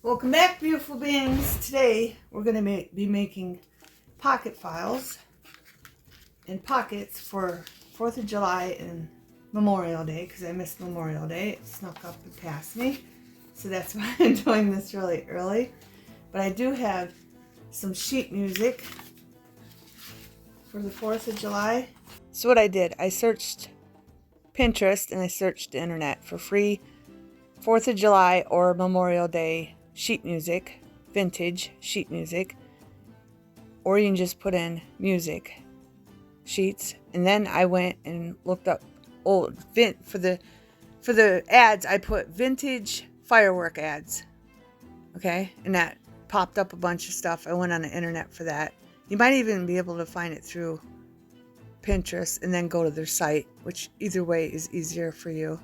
Welcome back, beautiful beings. Today we're going to be making pocket files and pockets for 4th of July and Memorial Day, because I missed Memorial Day. It snuck up and past me, so that's why I'm doing this really early. But I do have some sheet music for the 4th of July. So what I did, I searched Pinterest and I searched the internet for free 4th of July or Memorial Day sheet music, vintage sheet music, or you can just put in music sheets. And then I went and looked up old for the ads. I put vintage firework ads, okay, and that popped up a bunch of stuff. I went on the internet for that. You might even be able to find it through Pinterest and then go to their site, which either way is easier for you.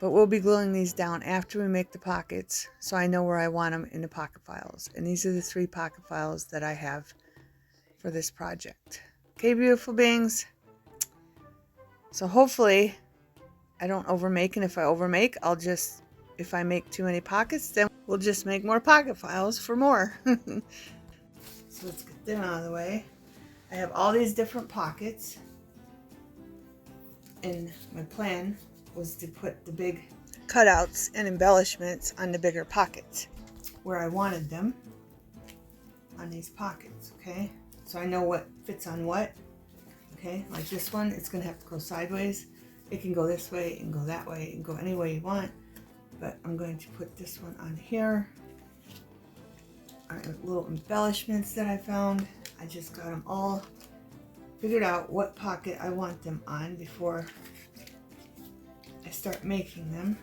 But we'll be gluing these down after we make the pockets, so I know where I want them in the pocket files. And these are the 3 pocket files that I have for this project. Okay, beautiful beings. So hopefully I don't overmake, and if I overmake, if I make too many pockets, then we'll just make more pocket files for more. So let's get them out of the way. I have all these different pockets, and my plan was to put the big cutouts and embellishments on the bigger pockets where I wanted them on these pockets, okay? So I know what fits on what, okay? Like this one, it's gonna have to go sideways. It can go this way and go that way and go any way you want, but I'm going to put this one on here. All right, little embellishments that I found. I just got them all figured out what pocket I want them on before I start making them.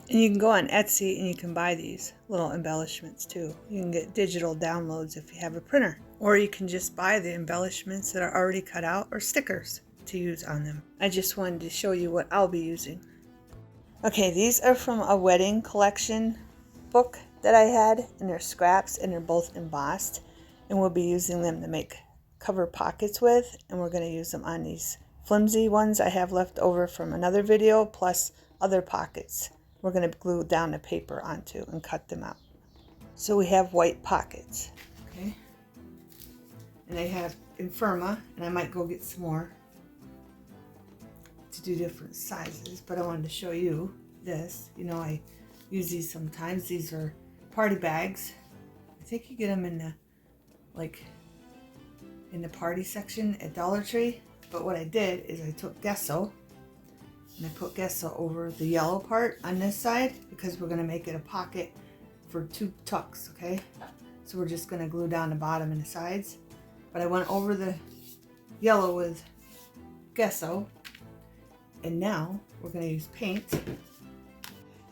And you can go on Etsy and you can buy these little embellishments too. You can get digital downloads if you have a printer, or you can just buy the embellishments that are already cut out or stickers to use on them. I just wanted to show you what I'll be using. Okay, these are from a wedding collection book that I had, and they're scraps and they're both embossed, and we'll be using them to make cover pockets with, and we're going to use them on these flimsy ones I have left over from another video, plus other pockets we're going to glue down the paper onto and cut them out. So we have white pockets, okay? And I have Infirma, and I might go get some more to do different sizes, but I wanted to show you this. You know, I use these sometimes. These are party bags. I think you get them in the party section at Dollar Tree. But what I did is I took gesso and I put gesso over the yellow part on this side, because we're going to make it a pocket for 2 tucks, okay? So we're just going to glue down the bottom and the sides. But I went over the yellow with gesso, and now we're going to use paint.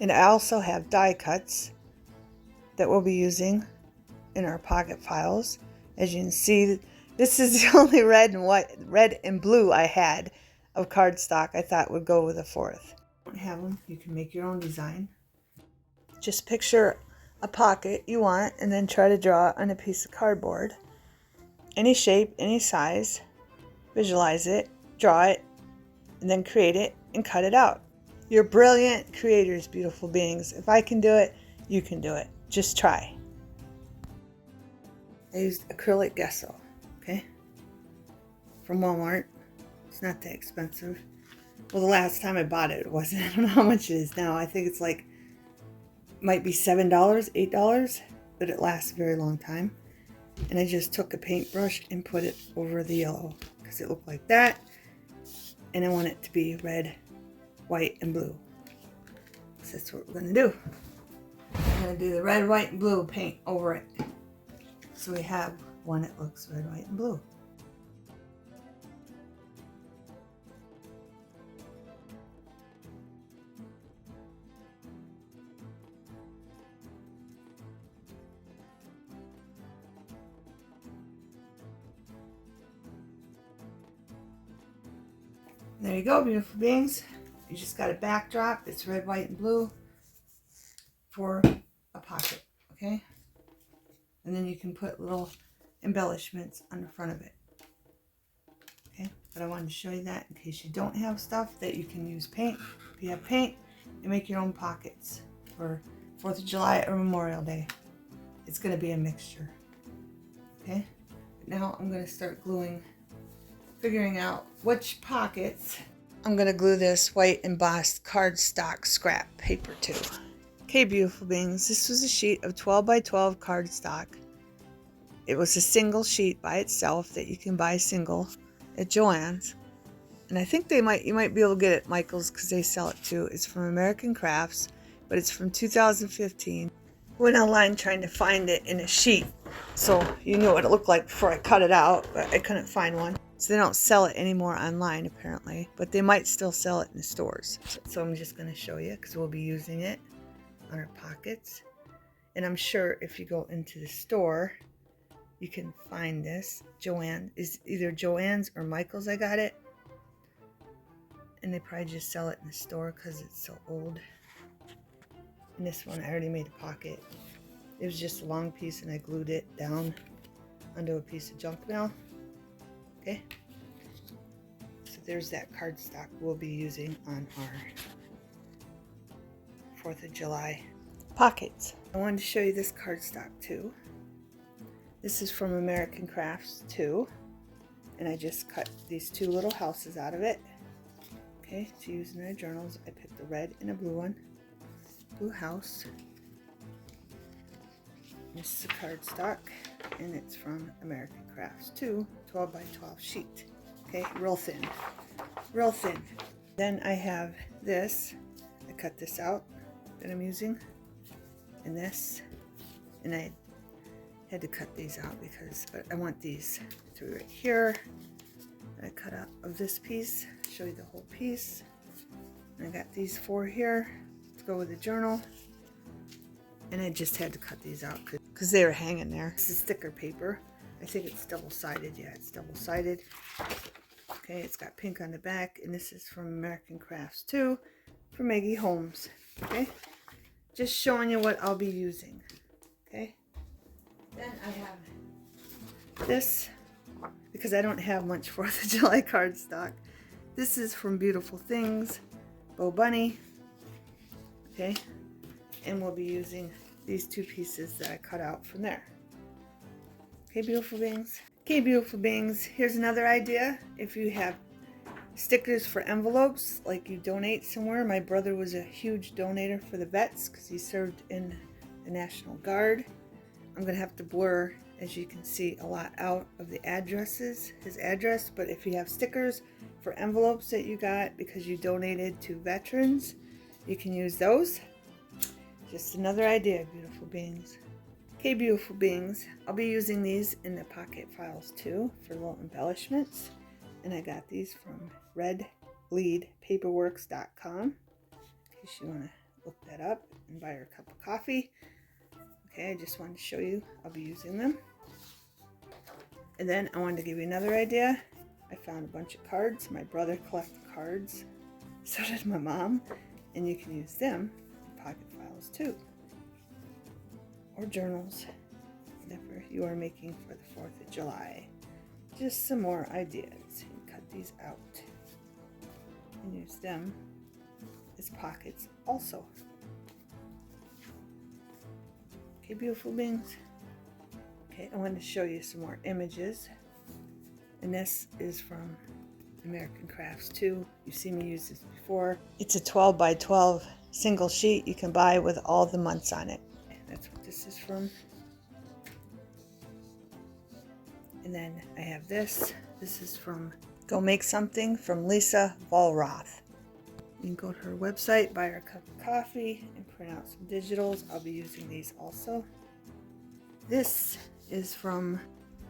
And I also have die cuts that we'll be using in our pocket files. As you can see, this is the only red and blue I had of cardstock I thought would go with a 4th. Don't have them, you can make your own design. Just picture a pocket you want and then try to draw it on a piece of cardboard. Any shape, any size, visualize it, draw it, and then create it and cut it out. You're brilliant creators, beautiful beings. If I can do it, you can do it. Just try. I used acrylic gesso, okay? From Walmart. It's not that expensive. Well, the last time I bought it, it wasn't. I don't know how much it is now. I think it's might be $7, $8, but it lasts a very long time. And I just took a paintbrush and put it over the yellow because it looked like that. And I want it to be red, white, and blue. So that's what we're going to do. We're going to do the red, white, and blue paint over it. So we have one that looks red, white, and blue. There you go, beautiful beings. You just got a backdrop. It's red, white, and blue for a pocket, okay? And then you can put little embellishments on the front of it, okay? But I wanted to show you that in case you don't have stuff that you can use paint. If you have paint, you make your own pockets for 4th of July or Memorial Day. It's going to be a mixture. Okay? Now I'm going to start gluing, figuring out which pockets. I'm going to glue this white embossed cardstock scrap paper to. Okay, beautiful beings, this was a sheet of 12 by 12 cardstock. It was a single sheet by itself that you can buy single at Joann's. And I think you might be able to get it at Michael's because they sell it too. It's from American Crafts, but it's from 2015. Went online trying to find it in a sheet so you knew what it looked like before I cut it out, but I couldn't find one. So they don't sell it anymore online apparently, but they might still sell it in the stores. So I'm just going to show you because we'll be using it on our pockets. And I'm sure if you go into the store, you can find this. Joann is either Joann's or Michael's. I got it. And they probably just sell it in the store because it's so old. And this one, I already made a pocket. It was just a long piece and I glued it down onto a piece of junk mail. Okay. So there's that cardstock we'll be using on our 4th of July pockets. I wanted to show you this cardstock too. This is from American Crafts too. And I just cut these two little houses out of it. Okay, to use in our journals. I picked a red and a blue one. Blue house. This is a cardstock, and it's from American Crafts too. 12 by 12 sheet. Okay, real thin. Real thin. Then I have this. I cut this out that I'm using. And this. And I had to cut these out because I want these three right here. I cut out of this piece. Show you the whole piece. And I got these 4 here to go with the journal. And I just had to cut these out because they were hanging there. This is sticker paper. I think it's double-sided. Yeah, it's double-sided. Okay, it's got pink on the back. And this is from American Crafts too, from Maggie Holmes. Okay, just showing you what I'll be using. Okay, then I have this because I don't have much 4th of July cardstock. This is from Beautiful Things, Bo Bunny. Okay, and we'll be using these 2 pieces that I cut out from there. Okay, beautiful beings. Okay, beautiful beings. Here's another idea. If you have stickers for envelopes, like you donate somewhere. My brother was a huge donator for the vets because he served in the National Guard. I'm going to have to blur, as you can see, a lot out of the addresses, his address. But if you have stickers for envelopes that you got because you donated to veterans, you can use those. Just another idea, beautiful beings. Okay, beautiful beings. I'll be using these in the pocket files too for little embellishments. And I got these from redleadpaperworks.com in case you want to look that up and buy her a cup of coffee. Okay, I just wanted to show you I'll be using them. And then I wanted to give you another idea. I found a bunch of cards. My brother collected cards. So did my mom. And you can use them in pocket files too. Or journals. Whatever you are making for the 4th of July. Just some more ideas. You can cut these out. And use them as pockets also. Okay, beautiful beings. Okay, I wanted to show you some more images. And this is from American Crafts too. You've seen me use this before. It's a 12 by 12 single sheet you can buy with all the months on it. That's what this is from. And then I have this. This is from Go Make Something from Lisa Volroth. You can go to her website, buy her a cup of coffee, and print out some digitals. I'll be using these also. This is from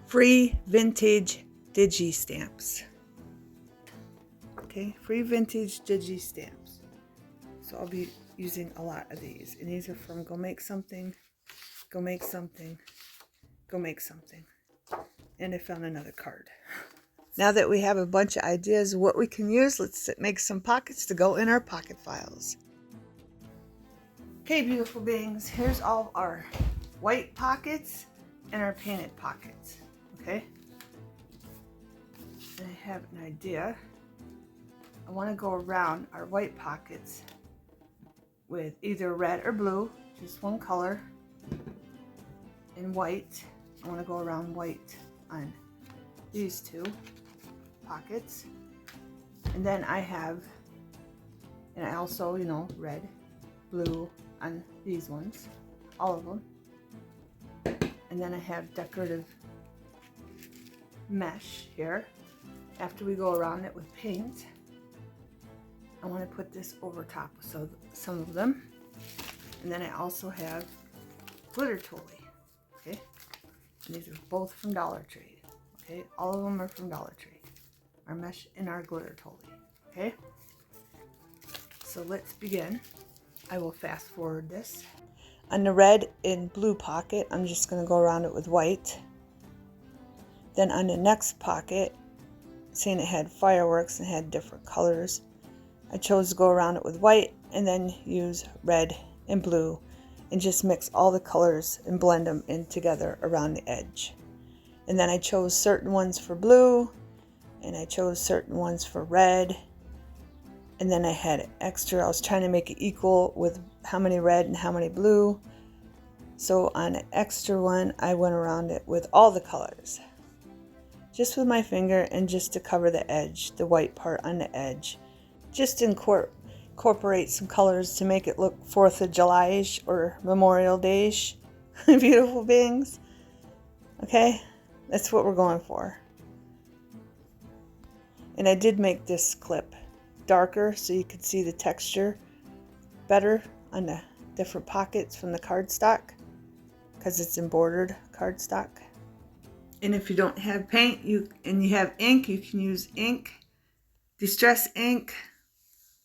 Free Vintage Digi Stamps. Okay, Free Vintage Digi Stamps. So I'll be using a lot of these. And these are from Go Make Something, Go Make Something, Go Make Something. And I found another card. Now that we have a bunch of ideas of what we can use, let's make some pockets to go in our pocket files. Okay, beautiful beings, here's all of our white pockets and our painted pockets. Okay? And I have an idea. I want to go around our white pockets with either red or blue. just one color in white. I want to go around white on these two pockets. And then I have, and I also, you know, red, blue on these ones, all of them. And then I have decorative mesh here. After we go around it with paint, I want to put this over top so some of them. And then I also have glitter totally. Okay, and these are both from Dollar Tree. Okay, all of them are from Dollar Tree. Our mesh and our glitter totally. Okay, so let's begin. I will fast forward this. On the red and blue pocket, I'm just going to go around it with white. Then on the next pocket, seeing it had fireworks and had different colors, I chose to go around it with white and then use red and blue and just mix all the colors and blend them in together around the edge. And then I chose certain ones for blue and I chose certain ones for red. And then I had extra, I was trying to make it equal with how many red and how many blue. So on an extra one, I went around it with all the colors. Just with my finger and just to cover the edge, the white part on the edge. Just incorporate some colors to make it look 4th of July-ish or Memorial Day-ish. Beautiful beings. Okay, that's what we're going for. And I did make this clip darker so you could see the texture better on the different pockets from the cardstock because it's embroidered cardstock. And if you don't have paint and you have ink, you can use ink, distress ink,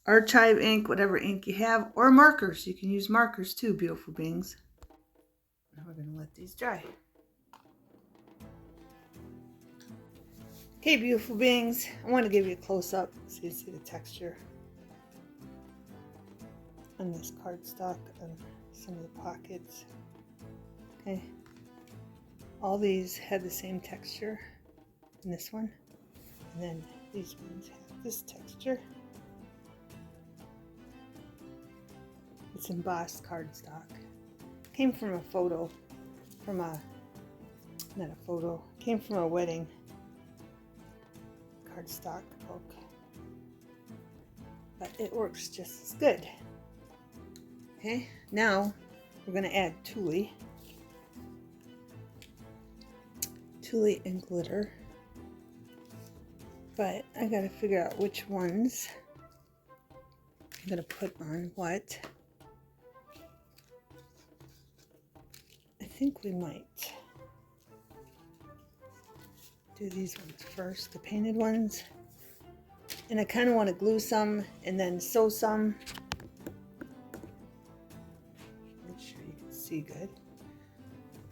archive ink, whatever ink you have, or markers. You can use markers too, beautiful beings. Now we're going to let these dry. Okay, beautiful beings, I want to give you a close-up so you see the texture on this cardstock and some of the pockets. Okay, all these have the same texture in this one, and then these ones have this texture. It's embossed cardstock. Came from a photo, came from a wedding cardstock book, but it works just as good. Okay, now we're going to add tulle and glitter, but I got to figure out which ones I'm going to put on what. I think we might do these ones first, the painted ones. And I kind of want to glue some and then sew some. Make sure you can see good.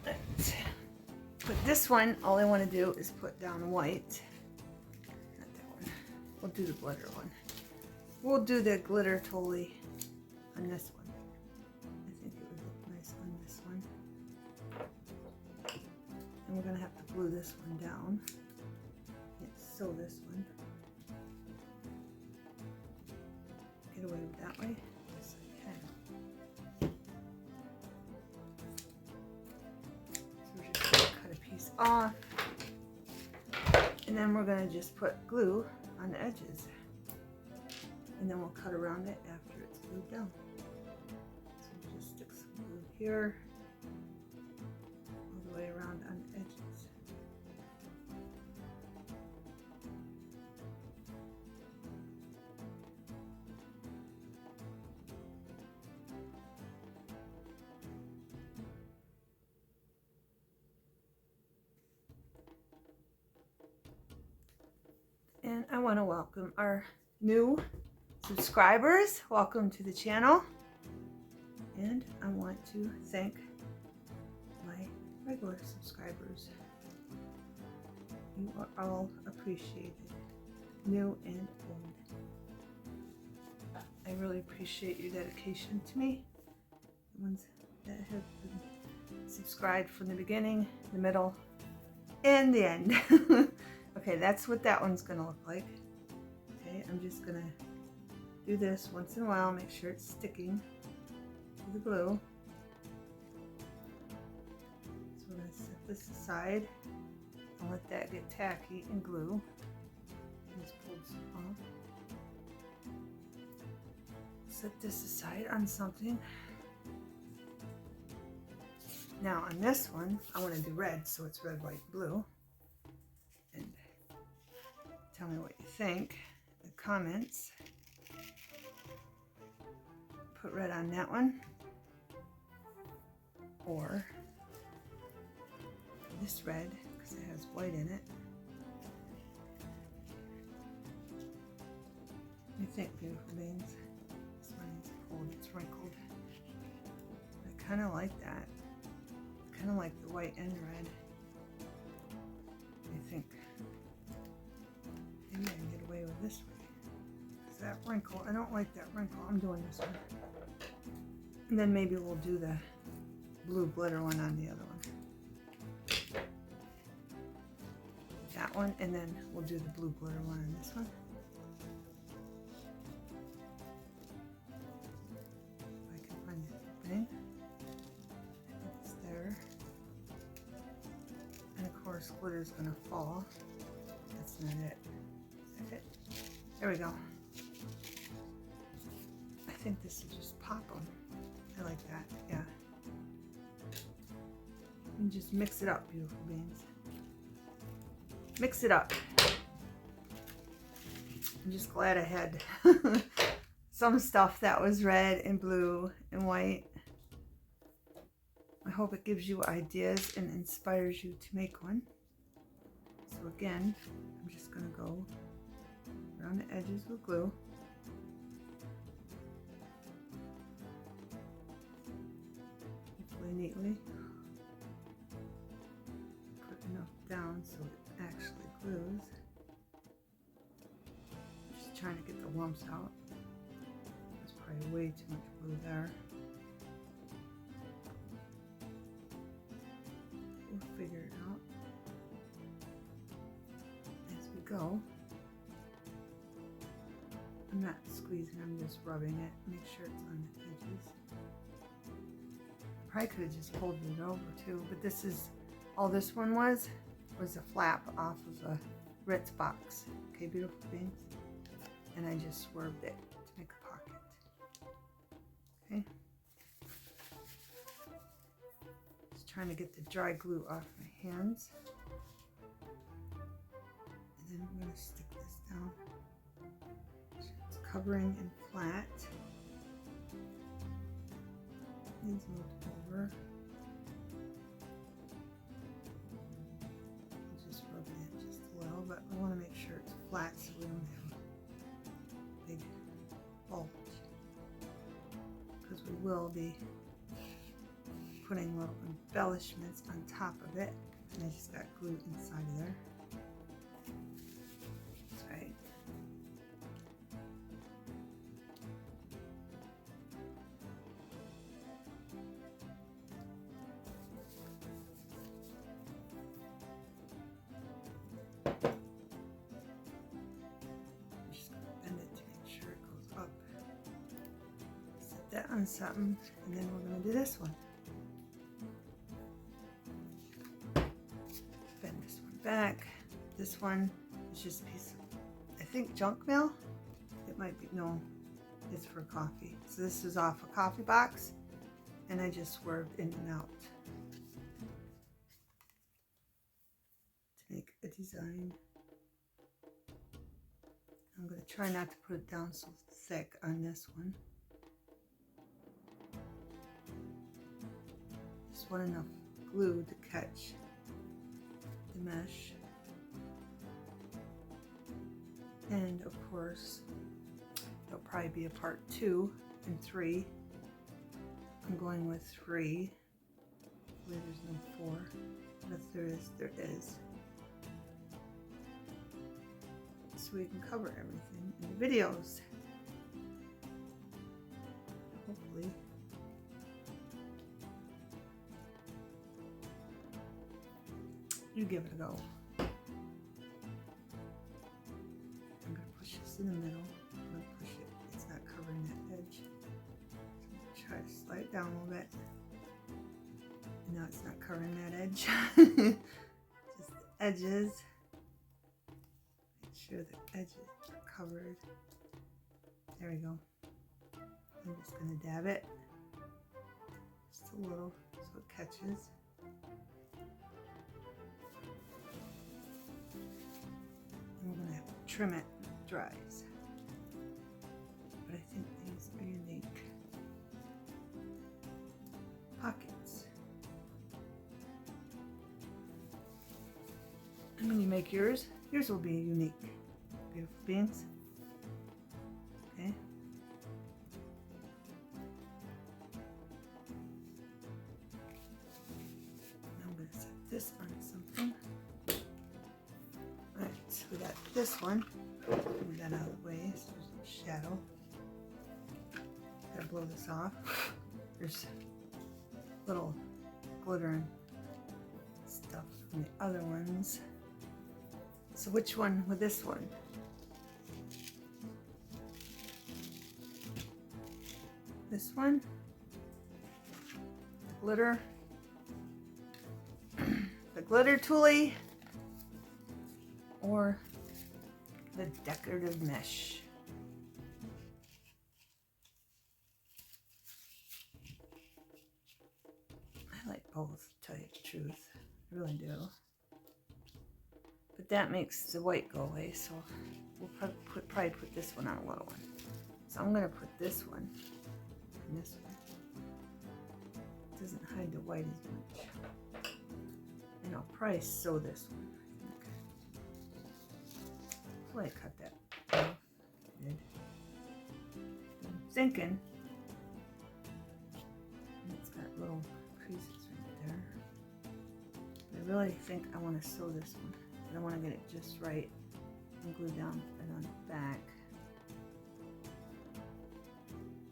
But this one, all I want to do is put down white. Not that one. We'll do the glitter one. We'll do the glitter totally on this one. I think it would look nice on this one. And we're going to have to glue this one down. Let's sew this one. Get away with that way. Yes, I can. So we're just going to cut a piece off. And then we're going to just put glue on the edges. And then we'll cut around it after it's glued down. So we'll just stick some glue here. All the way around on the edges. And I want to welcome our new subscribers. Welcome to the channel. And I want to thank my regular subscribers. You are all appreciated, new and old. I really appreciate your dedication to me. The ones that have been subscribed from the beginning, the middle, and the end. Okay, that's what that one's gonna look like. Okay, I'm just gonna do this once in a while, make sure it's sticking to the glue. this aside and let that get tacky and glue. Just pull this off. Set this aside on something. Now on this one, I want to do red, so it's red, white, blue. And tell me what you think in the comments. Put red on that one, or this red because it has white in it. What do you think, beautiful beans? This one needs pulled, it's wrinkled. I kind of like that. Kind of like the white and red. What do you think? Maybe I can get away with this way. Because that wrinkle, I don't like that wrinkle. I'm doing this one. And then maybe we'll do the blue glitter one on the other one. That one, and then we'll do the blue glitter one on this one. If I can find the opening. I think it's there. And of course, glitter's gonna fall. That's not it. Is that it? There we go. I think this will just pop them. I like that, yeah. And just mix it up, beautiful beans. Mix it up. I'm just glad I had some stuff that was red and blue and white. I hope it gives you ideas and inspires you to make one. So again, I'm just gonna go around the edges with glue. Hopefully neatly. Put enough down so it actually glues. Just trying to get the lumps out. There's probably way too much glue there. We'll figure it out as we go. I'm not squeezing, I'm just rubbing it. Make sure it's on the edges. Probably could have just folded it over too, but this is all this one was a flap off of a Ritz box. Okay, beautiful beans. And I just swerved it to make a pocket. Okay. Just trying to get the dry glue off my hands. And then I'm going to stick this down. It's covering and flat. Needs moved over. Just rubbing it just a little, but I want to make sure it's flat so we don't have a big bulge. Because we will be putting little embellishments on top of it. And I just got glue inside of there. That's right. That on something, and then we're going to do this one. Bend this one back. This one is just a piece of, I think, junk mail. It might be, no, it's for coffee. So this is off a coffee box, and I just swerved in and out to make a design. I'm going to try not to put it down so thick on this one. Just want enough glue to catch the mesh. And of course, there'll probably be a part 2 and 3. I'm going with 3. Hopefully there's no 4. But if there is, there is. So we can cover everything in the videos. Hopefully. You give it a go. I'm going to push this in the middle. I'm going to push it. It's not covering that edge. So I'm going to try to slide it down a little bit. And No, it's not covering that edge. Just the edges. Make sure the edges are covered. There we go. I'm just going to dab it. Just a little so it catches. And we're going to have to trim it when it dries. But I think these are unique pockets. And when you make yours will be unique. Beautiful beans. Okay. Now I'm going to set this on something. Alright, so we got this one. Move that out of the way so there's no shadow. Gotta blow this off. There's little glitter and stuff from the other ones. So which one with this one? This one? The glitter? The glitter toolie? Or the decorative mesh? I like both, to tell you the truth. I really do. But that makes the white go away, so we'll probably put this one on a little one. So I'm going to put this one and this one. It doesn't hide the white as much. And I'll probably sew this one. Hopefully I cut that off. Good. I'm thinking it's got little creases right there. I really think I want to sew this one. I want to get it just right and glue down and on the back.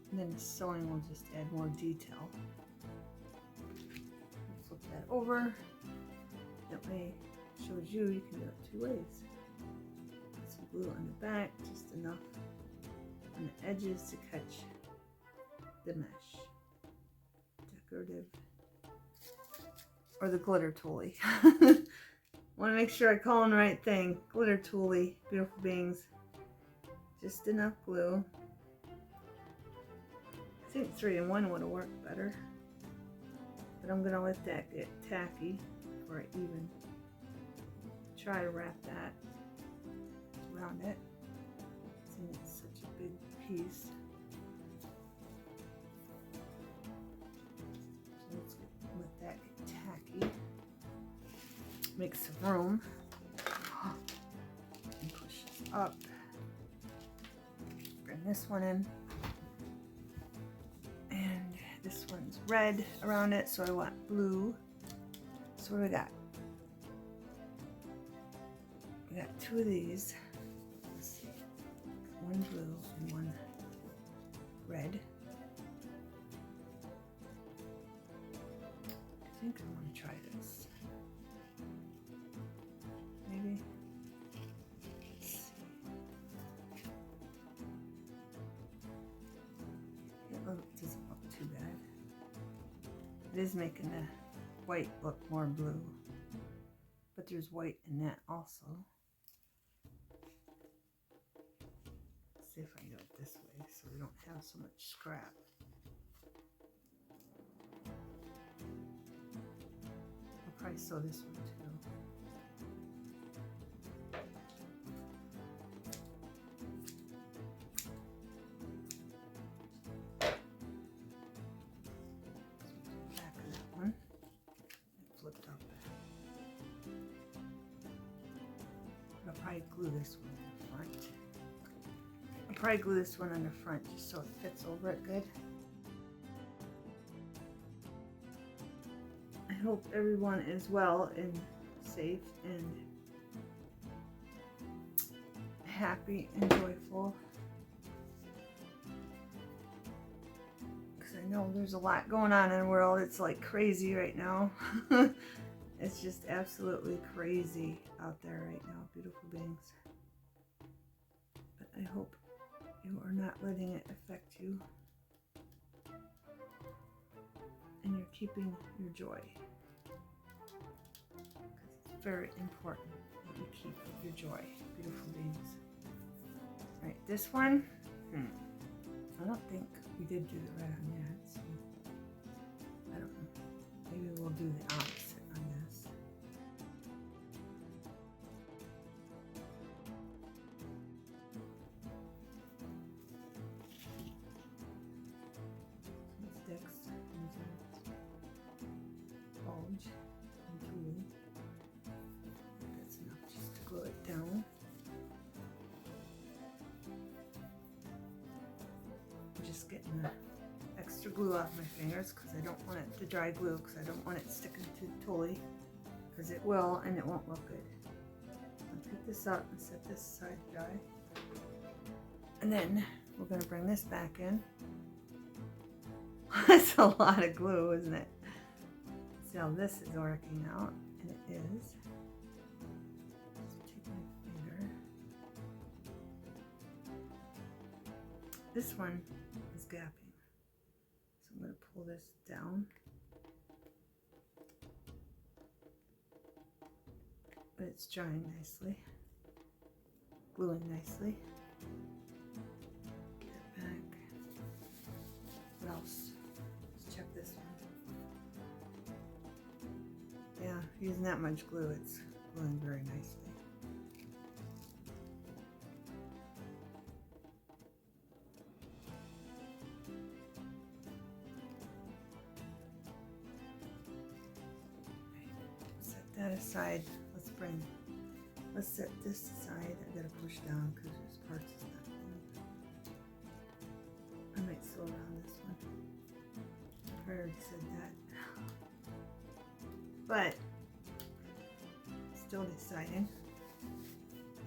And then the sewing will just add more detail. Flip that over. That way it shows you can do it two ways. Put some glue on the back, just enough on the edges to catch the mesh. Decorative. Or the glitter toolie. Want to make sure I call on the right thing. Glitter toolie, beautiful beings. Just enough glue. I think 3-in-1 would have worked better. But I'm going to let that get tacky before I even try to wrap that around it. Seeing it's such a big piece. So let's let that get tacky. Make some room and push this up. Bring this one in, and this one's red around it, so I want blue. So what do we got? We got two of these. Let's see, one blue and one red. I think I want to try this. Maybe. Let's see. It doesn't look too bad. It is making the white look more blue. But there's white in that also. Let's see if I can do it this way so we don't have so much scrap. I'll probably sew this one too. I'll probably glue this one in the front. I'll probably glue this one on the front just so it fits over it good. I hope everyone is well and safe and happy and joyful. Because I know there's a lot going on in the world. It's like crazy right now. It's just absolutely crazy out there right now, beautiful beings. But I hope you are not letting it affect you. and you're keeping your joy. It's very important that you keep your joy, beautiful beings. Right, this one, I don't think we did do the red on that, so I don't know. Maybe we'll do the opposite on this. Sticks using bulge and tool. That's enough just to glue it down. I'm just getting the extra glue off my fingers because I don't want it to dry glue, because I don't want it sticking to totally, because it will and it won't look good. I'll pick this up and set this aside to dry. And then we're going to bring this back in. That's a lot of glue, isn't it? See how this is working out, and it is. Just take my finger. This one is gapping, so I'm going to pull this down. But it's drying nicely, gluing nicely. Get it back. What else? Let's check this one. Yeah, using that much glue, it's gluing very nicely. Set that aside. Let's set this aside. I gotta push down because there's parts of that one. I might sew around this one. I already said that. But still deciding.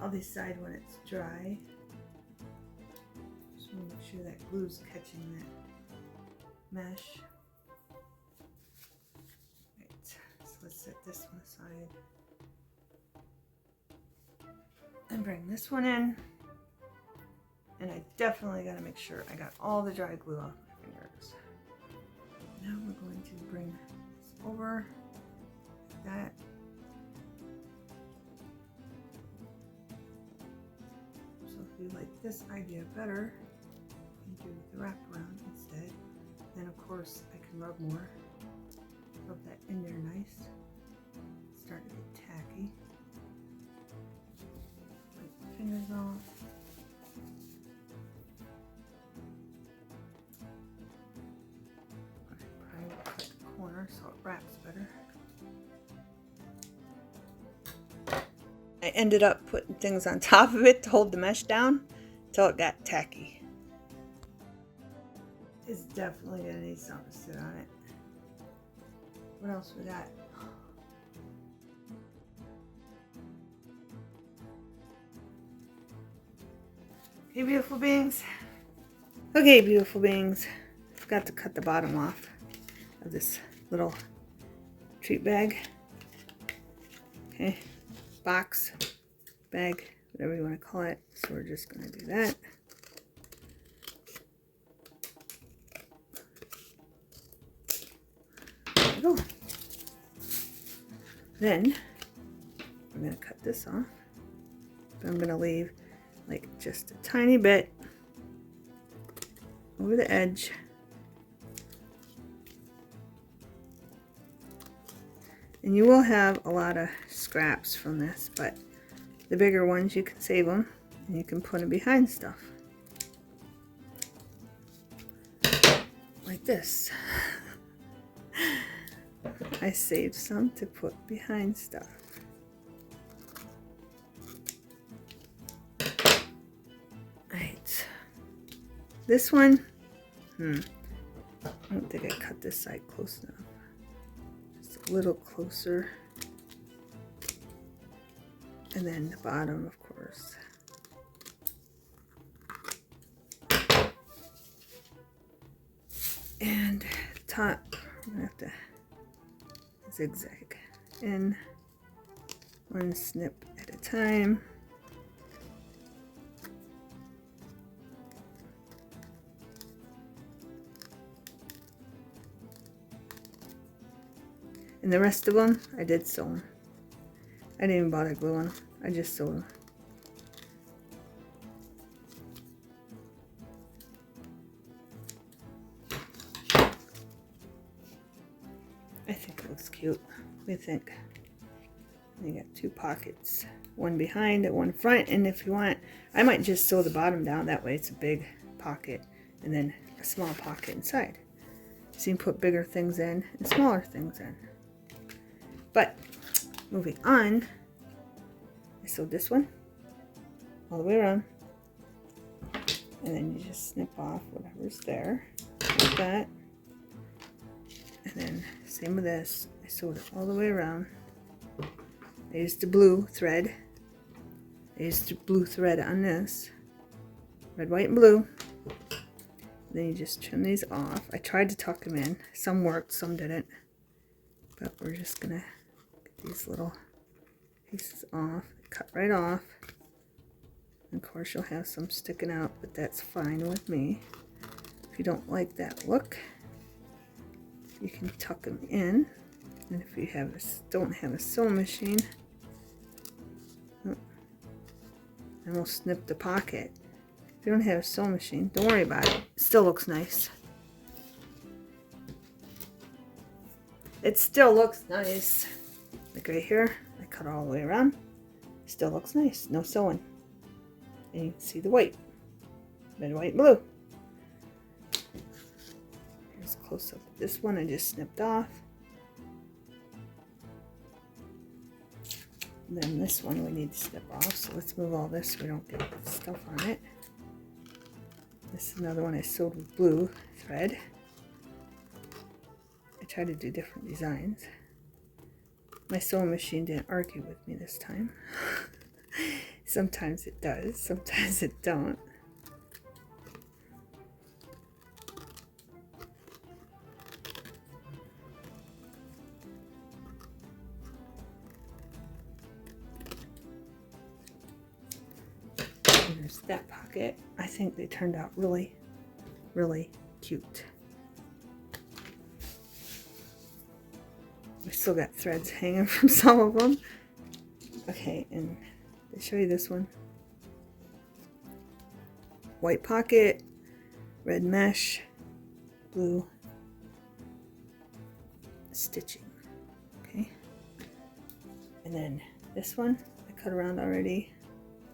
I'll decide when it's dry. Just want to make sure that glue's catching that mesh. Right, so let's set this one aside. And bring this one in. And I definitely got to make sure I got all the dry glue off my fingers. Now we're going to bring this over like that. So if you like this idea better, you can do the wraparound instead. Then of course I can rub more. Rub that in there nice. It's starting to get tacky. Wipe my fingers off. So it wraps better. I ended up putting things on top of it to hold the mesh down until it got tacky. It's definitely gonna need something to sit on it. What else we got? Okay, beautiful beings. Okay, beautiful beings. Forgot to cut the bottom off of this little treat bag. Okay, box, bag, whatever you want to call it. So we're just going to do that. There we go. Then I'm going to cut this off. But I'm going to leave like just a tiny bit over the edge. And you will have a lot of scraps from this, but the bigger ones you can save them and you can put them behind stuff. Like this. I saved some to put behind stuff. Right. This one, I don't think I cut this side close enough. A little closer, and then the bottom, of course. And the top, I'm gonna have to zigzag in one snip at a time. And the rest of them, I did sew them. I didn't even bother gluing them. I just sewed them. I think it looks cute. What do you think? You got 2 pockets. One behind and one front. And if you want, I might just sew the bottom down. That way it's a big pocket. And then a small pocket inside. So you can put bigger things in and smaller things in. But moving on, I sewed this one all the way around. And then you just snip off whatever's there. Like that. And then same with this. I sewed it all the way around. I used the blue thread. I used the blue thread on this. Red, white, and blue. Then you just trim these off. I tried to tuck them in. Some worked, some didn't. But we're just gonna get these little pieces off. Cut right off. And of course you'll have some sticking out, but that's fine with me. If you don't like that look, you can tuck them in. And if you don't have a sewing machine, I almost snipped the pocket. If you don't have a sewing machine, don't worry about it. It still looks nice. It still looks nice. Like right here, I cut all the way around. Still looks nice. No sewing. And you can see the white. Red, white, blue. Here's a close up of this one I just snipped off. And then this one we need to snip off. So let's move all this so we don't get stuff on it. This is another one I sewed with blue thread. I tried to do different designs. My sewing machine didn't argue with me this time. Sometimes it does, sometimes it don't. And there's that pocket. I think they turned out really, really cute. I still got threads hanging from some of them. Okay, and to show you this one. White pocket, red mesh, blue stitching. Okay. And then this one I cut around already.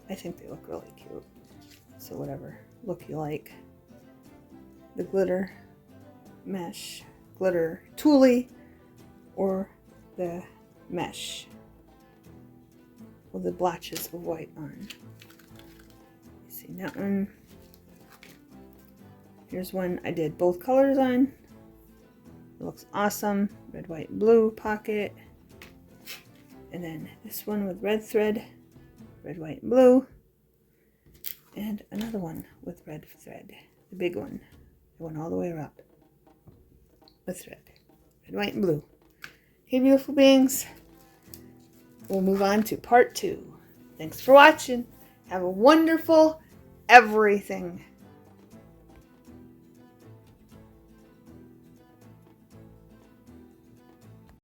I think they look really cute. So whatever look you like. The glitter mesh, glitter tulle, or the mesh with the blotches of white on. You see that one? Here's one I did both colors on. It looks awesome. Red, white, blue pocket. And then this one with red thread, red, white, and blue. And another one with red thread, the big one. It went all the way around with thread, red, white, and blue. Hey, beautiful beings. We'll move on to part 2. Thanks for watching. Have a wonderful everything.